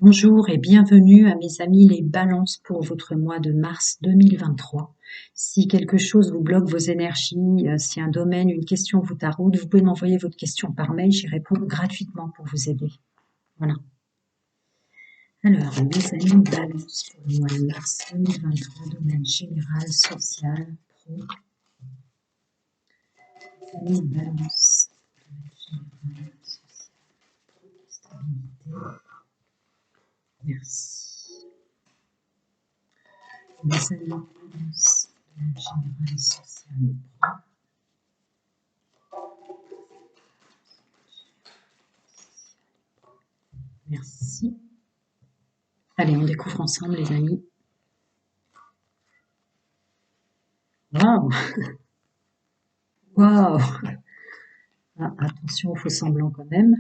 Bonjour et bienvenue à mes amis les balances pour votre mois de mars 2023. Si quelque chose vous bloque vos énergies, si un domaine, une question vous taraude, vous pouvez m'envoyer votre question par mail, j'y réponds gratuitement pour vous aider. Voilà. Alors, mes amis balance pour le mois de mars 2023, domaine général, social, pro. Les amis balance, domaine général, social, pro, stabilité. Merci. Les amis balance, domaine général, social et pro. Merci. Allez, on découvre ensemble, les amis. Waouh! Waouh! Ah, attention aux faux semblants quand même.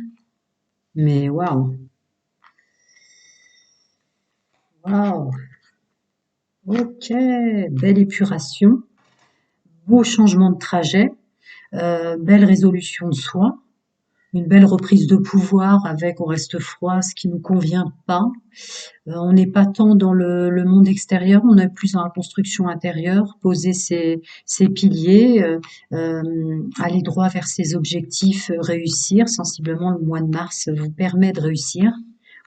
Mais waouh! Waouh! Ok, belle épuration, beau changement de trajet, belle résolution de soi, une belle reprise de pouvoir avec on reste froid, ce qui nous convient pas. On n'est pas tant dans le monde extérieur, on est plus dans la construction intérieure, poser ses piliers, aller droit vers ses objectifs, réussir. Sensiblement, le mois de mars vous permet de réussir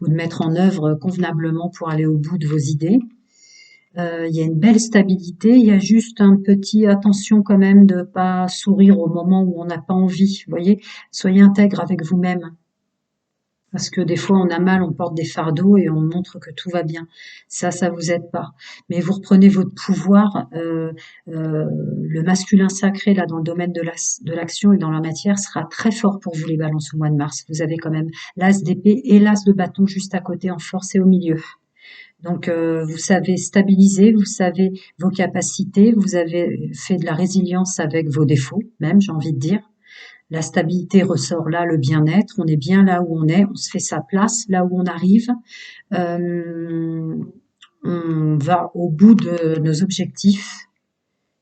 ou de mettre en œuvre convenablement pour aller au bout de vos idées. Il y a une belle stabilité, il y a juste un petit attention quand même de pas sourire au moment où on n'a pas envie. Vous voyez, soyez intègre avec vous-même. Parce que des fois, on a mal, on porte des fardeaux et on montre que tout va bien. Ça vous aide pas. Mais vous reprenez votre pouvoir. Le masculin sacré, là, dans le domaine de l'action et dans la matière, sera très fort pour vous, les balances, au mois de mars. Vous avez quand même l'as d'épée et l'as de bâton juste à côté, en force et au milieu. Donc, vous savez stabiliser, vous savez vos capacités, vous avez fait de la résilience avec vos défauts, même, j'ai envie de dire. La stabilité ressort là, le bien-être, on est bien là où on se fait sa place là où on arrive, euh, on va au bout de nos objectifs.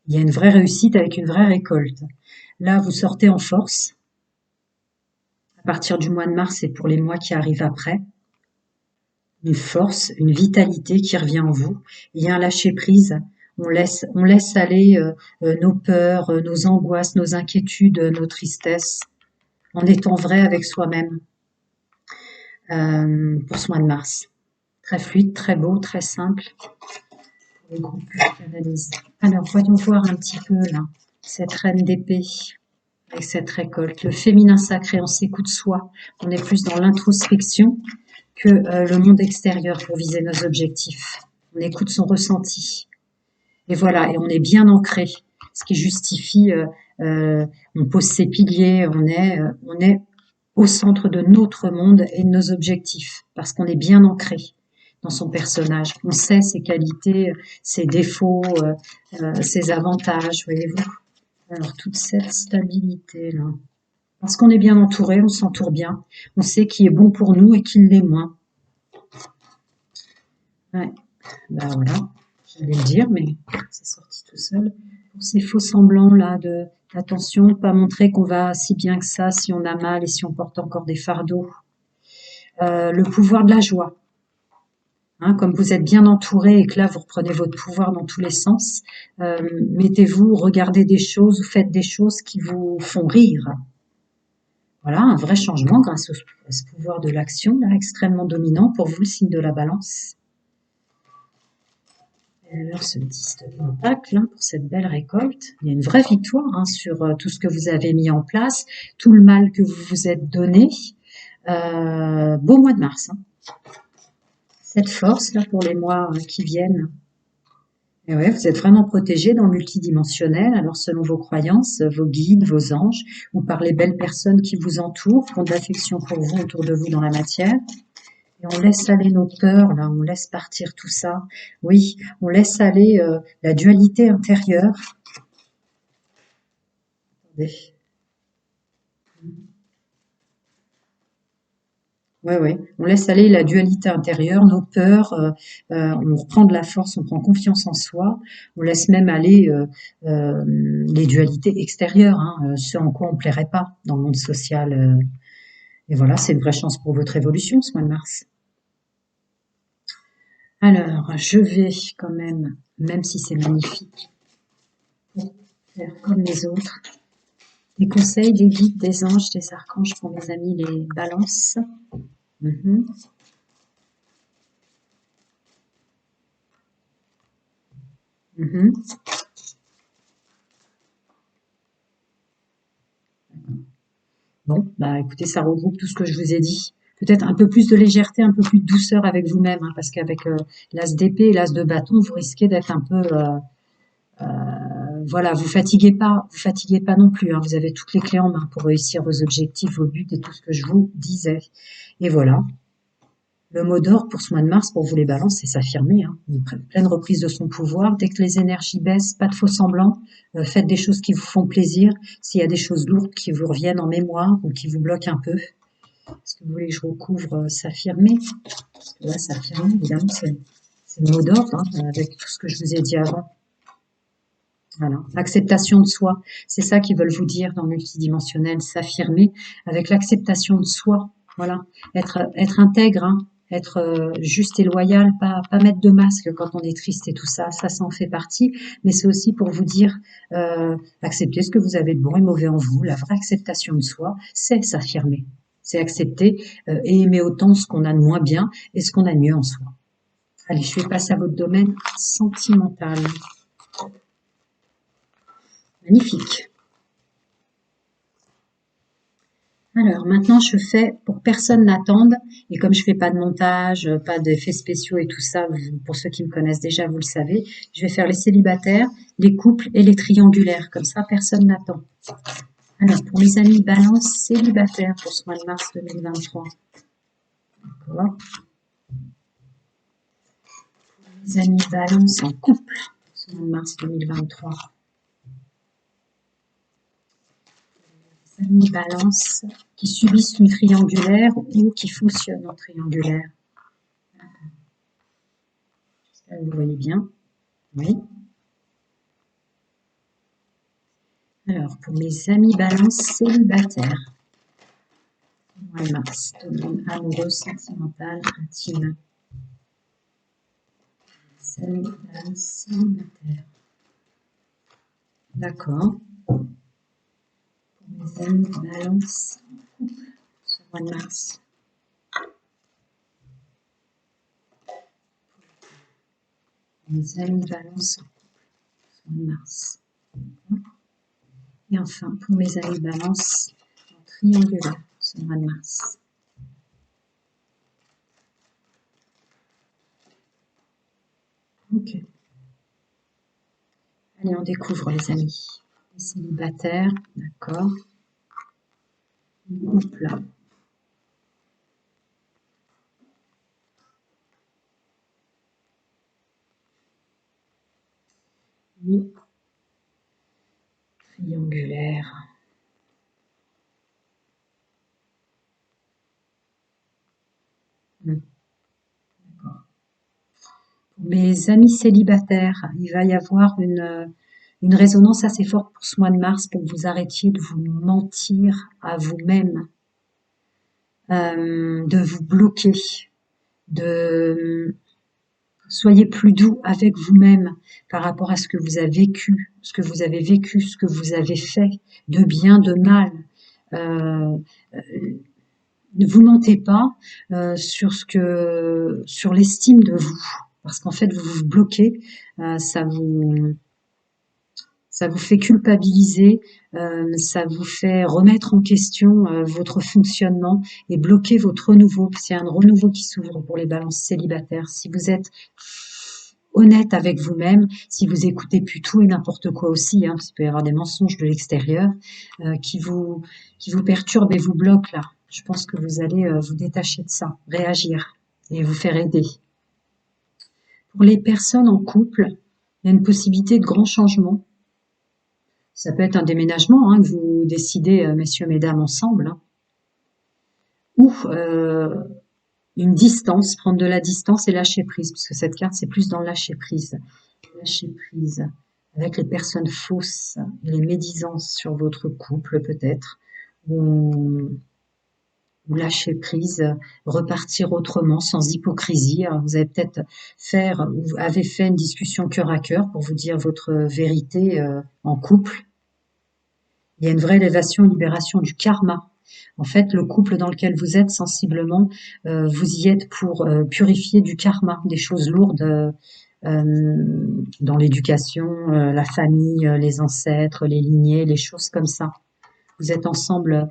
Il y a une vraie réussite avec une vraie récolte. Là, vous sortez en force à partir du mois de mars et pour les mois qui arrivent après. Une force, une vitalité qui revient en vous. Il y a un lâcher-prise. On laisse aller nos peurs, nos angoisses, nos inquiétudes, nos tristesses, en étant vrai avec soi-même. Pour ce mois de mars. Très fluide, très beau, très simple. Les groupes d'analyse. Alors, voyons voir un petit peu là, cette reine d'épée avec cette récolte. Le féminin sacré, on s'écoute soi. On est plus dans l'introspection que le monde extérieur pour viser nos objectifs. On écoute son ressenti. Et voilà, et on est bien ancré, ce qui justifie, on pose ses piliers, on est au centre de notre monde et de nos objectifs, parce qu'on est bien ancré dans son personnage. On sait ses qualités, ses défauts, ses avantages, voyez-vous. Alors, toute cette stabilité-là. Parce qu'on est bien entouré, on s'entoure bien. On sait qui est bon pour nous et qui l'est moins. Ouais, ben voilà, j'allais le dire, mais c'est sorti tout seul. Pour ces faux semblants là d'attention, pas montrer qu'on va si bien que ça, si on a mal et si on porte encore des fardeaux. Le pouvoir de la joie. Hein, comme vous êtes bien entouré et que là vous reprenez votre pouvoir dans tous les sens, mettez-vous, regardez des choses, vous faites des choses qui vous font rire. Voilà, un vrai changement grâce à ce pouvoir de l'action là, extrêmement dominant pour vous, le signe de la balance. Alors, ce 10 de pentacle, hein, pour cette belle récolte, il y a une vraie victoire hein, sur tout ce que vous avez mis en place, tout le mal que vous vous êtes donné. Beau mois de mars. Hein. Cette force là pour les mois qui viennent. Et ouais, vous êtes vraiment protégé dans le multidimensionnel, alors selon vos croyances, vos guides, vos anges, ou par les belles personnes qui vous entourent, qui ont de l'affection pour vous, autour de vous dans la matière. Et on laisse aller nos peurs, là, on laisse partir tout ça. Oui, on laisse aller la dualité intérieure. Attendez. Ouais, ouais. On laisse aller la dualité intérieure, nos peurs, on reprend de la force, on prend confiance en soi, on laisse même aller les dualités extérieures, hein, ce en quoi on plairait pas dans le monde social. Et voilà, c'est une vraie chance pour votre évolution ce mois de mars. Alors, je vais quand même si c'est magnifique, faire comme les autres. Des conseils, des guides, des anges, des archanges pour mes amis les balances. Mhm, mhm. Bon, bah écoutez, ça regroupe tout ce que je vous ai dit. Peut-être un peu plus de légèreté, un peu plus de douceur avec vous-même, hein, parce qu'avec l'as d'épée et l'as de bâton, vous risquez d'être un peu, voilà, vous fatiguez pas non plus. Hein, vous avez toutes les clés en main pour réussir vos objectifs, vos buts et tout ce que je vous disais. Et voilà. Le mot d'ordre pour ce mois de mars, pour vous les balances, c'est s'affirmer. Hein. Une pleine reprise de son pouvoir. Dès que les énergies baissent, pas de faux semblants. Faites des choses qui vous font plaisir. S'il y a des choses lourdes qui vous reviennent en mémoire ou qui vous bloquent un peu, est-ce que vous voulez que je recouvre s'affirmer? Parce que là, s'affirmer, évidemment, c'est le mot d'ordre, hein, avec tout ce que je vous ai dit avant. Voilà. L'acceptation de soi, c'est ça qu'ils veulent vous dire dans le multidimensionnel, s'affirmer avec l'acceptation de soi. Voilà, être intègre, hein, être juste et loyal, pas mettre de masque quand on est triste et tout ça, ça en fait partie. Mais c'est aussi pour vous dire, accepter ce que vous avez de bon et mauvais en vous. La vraie acceptation de soi, c'est s'affirmer, c'est accepter et aimer autant ce qu'on a de moins bien et ce qu'on a de mieux en soi. Allez, je vais passer à votre domaine sentimental. Magnifique. Alors maintenant, je fais pour personne n'attende. Et comme je fais pas de montage, pas d'effets spéciaux et tout ça, pour ceux qui me connaissent déjà, vous le savez, je vais faire les célibataires, les couples et les triangulaires. Comme ça, personne n'attend. Alors, pour mes amis balance célibataires pour ce mois de mars 2023. D'accord. Les amis balance en couple pour ce mois de mars 2023. Les amis balance qui subissent une triangulaire ou qui fonctionnent en triangulaire. Vous voyez bien. Oui. Alors, pour mes amis balance célibataires, mois de mars, domaine amoureux, sentimental, intime. Les amis balance célibataires. D'accord. Pour mes amis balance couple, ce mois de mars. Mes amis balance ce mois de mars. Et enfin, pour mes amis balance en triangulaire, ce mois de mars. Ok. Allez, on découvre les amis. Les célibataires, d'accord. Les couples. Les triangulaires. D'accord. Pour mes amis célibataires, il va y avoir une résonance assez forte pour ce mois de mars pour que vous arrêtiez de vous mentir à vous-même, de vous bloquer, de soyez plus doux avec vous-même par rapport à ce que vous avez vécu, ce que vous avez vécu, ce que vous avez fait, de bien, de mal. Euh, Ne vous mentez pas sur l'estime de vous, parce qu'en fait vous vous bloquez, ça vous fait culpabiliser, ça vous fait remettre en question votre fonctionnement et bloquer votre renouveau. C'est un renouveau qui s'ouvre pour les balances célibataires. Si vous êtes honnête avec vous-même, si vous écoutez plus tout et n'importe quoi aussi, hein, parce qu'il peut y avoir des mensonges de l'extérieur qui vous perturbent et vous bloquent là. Je pense que vous allez vous détacher de ça, réagir et vous faire aider. Pour les personnes en couple, il y a une possibilité de grand changement. Ça peut être un déménagement hein, que vous décidez, messieurs, mesdames, ensemble, hein, ou une distance, prendre de la distance et lâcher prise, parce que cette carte, c'est plus dans le lâcher prise. Lâcher prise avec les personnes fausses et les médisances sur votre couple, peut-être, ou Vous lâchez prise, repartir autrement, sans hypocrisie. Alors, vous avez peut-être vous avez fait une discussion cœur à cœur pour vous dire votre vérité en couple. Il y a une vraie élévation, libération du karma. En fait, le couple dans lequel vous êtes sensiblement, vous y êtes pour purifier du karma, des choses lourdes dans l'éducation, la famille, les ancêtres, les lignées, les choses comme ça. Vous êtes ensemble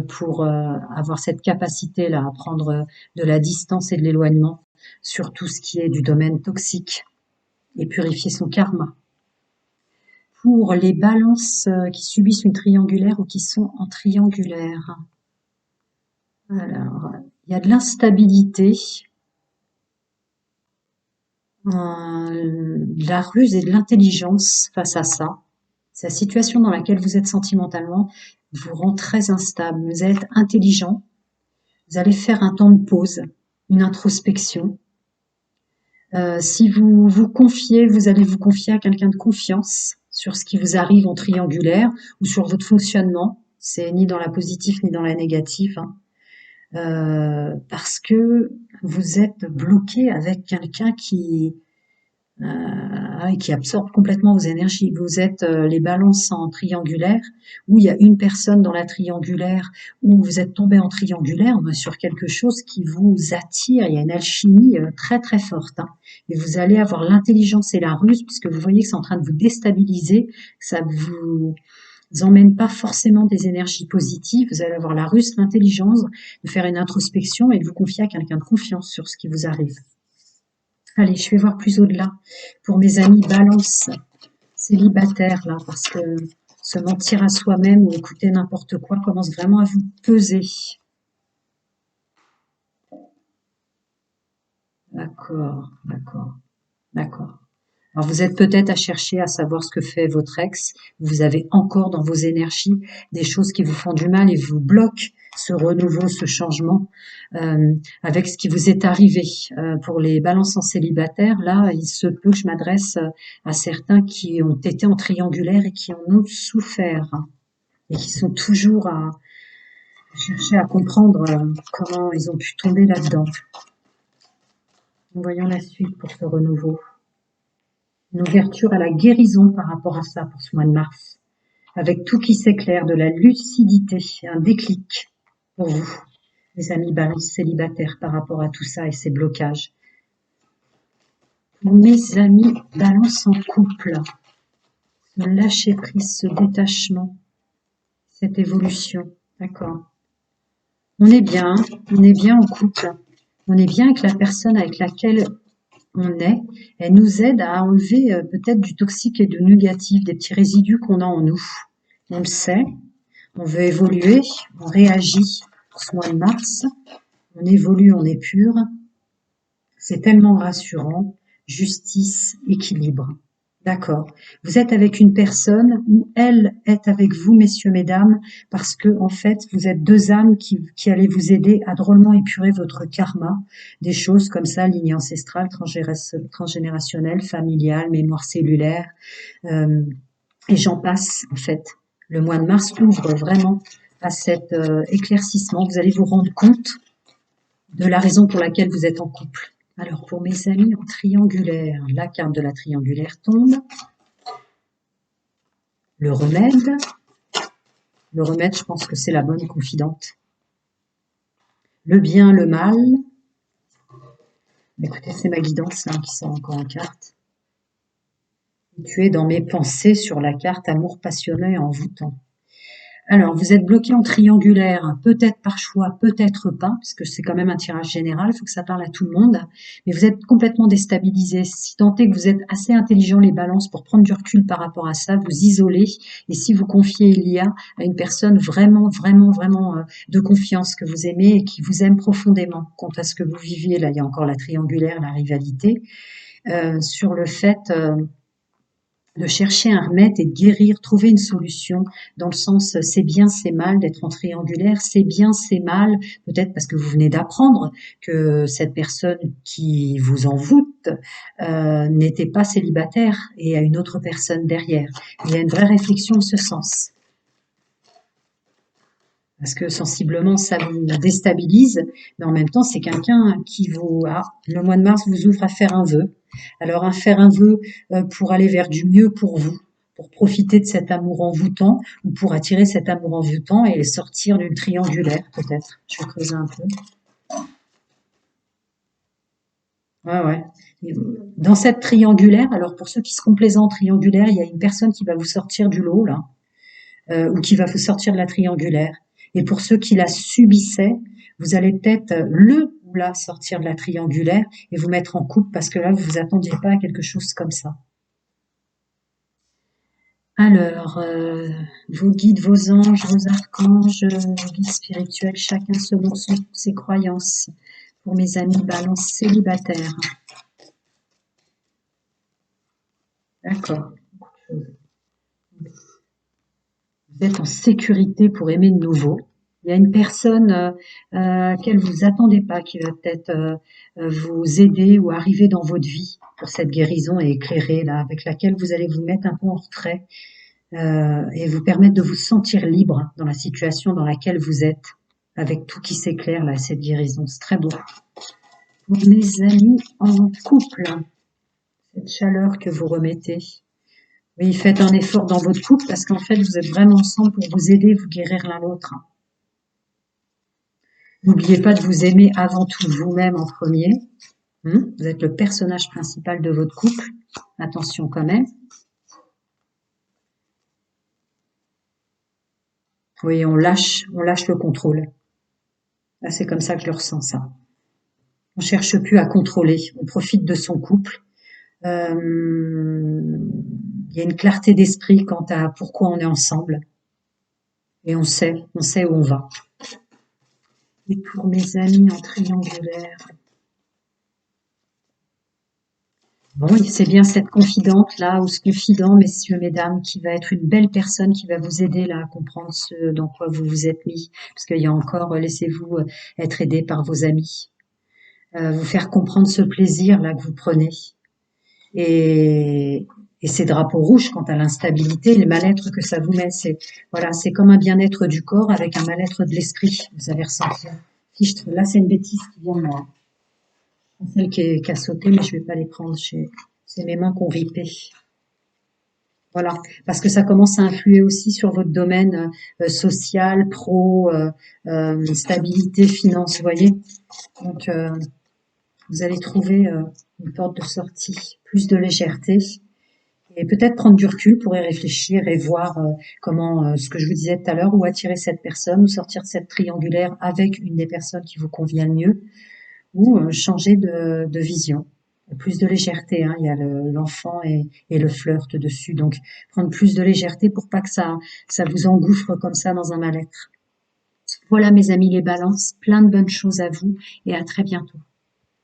pour avoir cette capacité-là à prendre de la distance et de l'éloignement sur tout ce qui est du domaine toxique et purifier son karma. Pour les balances qui subissent une triangulaire ou qui sont en triangulaire. Alors, il y a de l'instabilité, de la ruse et de l'intelligence face à ça. C'est la situation dans laquelle vous êtes sentimentalement vous rend très instable. Vous êtes intelligent, vous allez faire un temps de pause, une introspection. Si vous vous confiez, vous allez vous confier à quelqu'un de confiance sur ce qui vous arrive en triangulaire ou sur votre fonctionnement. C'est ni dans la positive ni dans la négative, hein. Parce que vous êtes bloqué avec quelqu'un qui absorbe complètement vos énergies. Vous êtes les balances en triangulaire, où il y a une personne dans la triangulaire, où vous êtes tombé en triangulaire sur quelque chose qui vous attire. Il y a une alchimie très très forte, hein. Et vous allez avoir l'intelligence et la ruse, puisque vous voyez que c'est en train de vous déstabiliser, ça vous emmène pas forcément des énergies positives. Vous allez avoir la ruse, l'intelligence, de faire une introspection et de vous confier à quelqu'un de confiance sur ce qui vous arrive. Allez, je vais voir plus au-delà pour mes amis balance célibataires là, parce que se mentir à soi-même ou écouter n'importe quoi commence vraiment à vous peser. D'accord, d'accord, d'accord. Alors vous êtes peut-être à chercher à savoir ce que fait votre ex. Vous avez encore dans vos énergies des choses qui vous font du mal et vous bloquent ce renouveau, ce changement avec ce qui vous est arrivé. Pour les balances en célibataire, là, il se peut que je m'adresse à certains qui ont été en triangulaire et qui en ont souffert, hein, et qui sont toujours à chercher à comprendre comment ils ont pu tomber là-dedans. Voyons la suite pour ce renouveau. Une ouverture à la guérison par rapport à ça pour ce mois de mars, avec tout qui s'éclaire, de la lucidité, un déclic pour vous, les amis balance célibataires, par rapport à tout ça et ces blocages. Pour mes amis balance en couple, ce lâcher prise, ce détachement, cette évolution, d'accord. On est bien en couple, on est bien avec la personne avec laquelle on est, elle nous aide à enlever peut-être du toxique et du négatif, des petits résidus qu'on a en nous. On le sait, on veut évoluer, on réagit pour ce mois de mars, on évolue, on est pur. C'est tellement rassurant, justice, équilibre. D'accord. Vous êtes avec une personne ou elle est avec vous, messieurs, mesdames, parce que en fait, vous êtes deux âmes qui allaient vous aider à drôlement épurer votre karma, des choses comme ça, lignée ancestrale, transgénérationnelle, familiale, mémoire cellulaire, et j'en passe, en fait. Le mois de mars ouvre vraiment à cet éclaircissement. Vous allez vous rendre compte de la raison pour laquelle vous êtes en couple. Alors, pour mes amis en triangulaire, la carte de la triangulaire tombe. Le remède. Le remède, je pense que c'est la bonne confidente. Le bien, le mal. Écoutez, c'est ma guidance là, qui sort encore en carte. Tu es dans mes pensées sur la carte amour passionné et envoûtant. Alors, vous êtes bloqué en triangulaire, peut-être par choix, peut-être pas, parce que c'est quand même un tirage général, il faut que ça parle à tout le monde, mais vous êtes complètement déstabilisé. Si tant est que vous êtes assez intelligent, les balances, pour prendre du recul par rapport à ça, vous isolez, et si vous confiez Elia à une personne vraiment, vraiment, vraiment de confiance, que vous aimez et qui vous aime profondément, quant à ce que vous viviez, là, il y a encore la triangulaire, la rivalité, sur le fait... de chercher un remède et de guérir, trouver une solution, dans le sens c'est bien, c'est mal d'être en triangulaire, c'est bien, c'est mal, peut-être parce que vous venez d'apprendre que cette personne qui vous envoûte n'était pas célibataire et a une autre personne derrière. Il y a une vraie réflexion en ce sens. Parce que sensiblement, ça vous déstabilise, mais en même temps, c'est quelqu'un qui vous... Ah, le mois de mars vous ouvre à faire un vœu. Alors, à faire un vœu pour aller vers du mieux pour vous, pour profiter de cet amour envoûtant, ou pour attirer cet amour envoûtant et sortir d'une triangulaire, peut-être. Je vais creuser un peu. Ouais, ouais. Et dans cette triangulaire, alors pour ceux qui seront plaisants en triangulaire, il y a une personne qui va vous sortir du lot, là, ou qui va vous sortir de la triangulaire. Et pour ceux qui la subissaient, vous allez peut-être le ou la sortir de la triangulaire et vous mettre en couple parce que là, vous vous attendiez pas à quelque chose comme ça. Alors, vos guides, vos anges, vos archanges, vos guides spirituels, chacun selon ses croyances. Pour mes amis balance célibataires. D'accord. Vous êtes en sécurité pour aimer de nouveau. Il y a une personne à laquelle vous vous attendez pas qui va peut-être vous aider ou arriver dans votre vie pour cette guérison et éclairée là, avec laquelle vous allez vous mettre un peu en retrait et vous permettre de vous sentir libre dans la situation dans laquelle vous êtes, avec tout qui s'éclaire là, cette guérison. C'est très beau. Pour mes amis en couple, cette chaleur que vous remettez. Oui, faites un effort dans votre couple parce qu'en fait, vous êtes vraiment ensemble pour vous aider, vous guérir l'un l'autre. N'oubliez pas de vous aimer avant tout vous-même en premier. Vous êtes le personnage principal de votre couple. Attention quand même. Oui, on lâche le contrôle. Là, c'est comme ça que je le ressens, ça. On cherche plus à contrôler. On profite de son couple. Il y a une clarté d'esprit quant à pourquoi on est ensemble. Et on sait où on va. Et pour mes amis en triangulaire, bon, c'est bien cette confidente-là, ou ce confident, messieurs, mesdames, qui va être une belle personne, qui va vous aider là à comprendre ce dans quoi vous vous êtes mis. Parce qu'il y a encore, laissez-vous être aidé par vos amis. Vous faire comprendre ce plaisir là que vous prenez. Et, et ces drapeaux rouges quant à l'instabilité, le mal-être que ça vous met. C'est, voilà, c'est comme un bien-être du corps avec un mal-être de l'esprit. Vous allez ressentir. Fichtre, là, c'est une bêtise qui vient de moi. Celle qui a sauté, mais je vais pas les prendre. C'est mes mains qui ont ripé. Voilà, parce que ça commence à influer aussi sur votre domaine social, pro, stabilité, finance, vous voyez. Donc, vous allez trouver une porte de sortie, plus de légèreté, et peut-être prendre du recul pour y réfléchir et voir comment, ce que je vous disais tout à l'heure, ou attirer cette personne, ou sortir de cette triangulaire avec une des personnes qui vous convient le mieux, ou changer de vision. Plus de légèreté, hein. Il y a l'enfant et le flirt dessus, donc prendre plus de légèreté pour pas que ça vous engouffre comme ça dans un mal-être. Voilà mes amis les balances, plein de bonnes choses à vous et à très bientôt.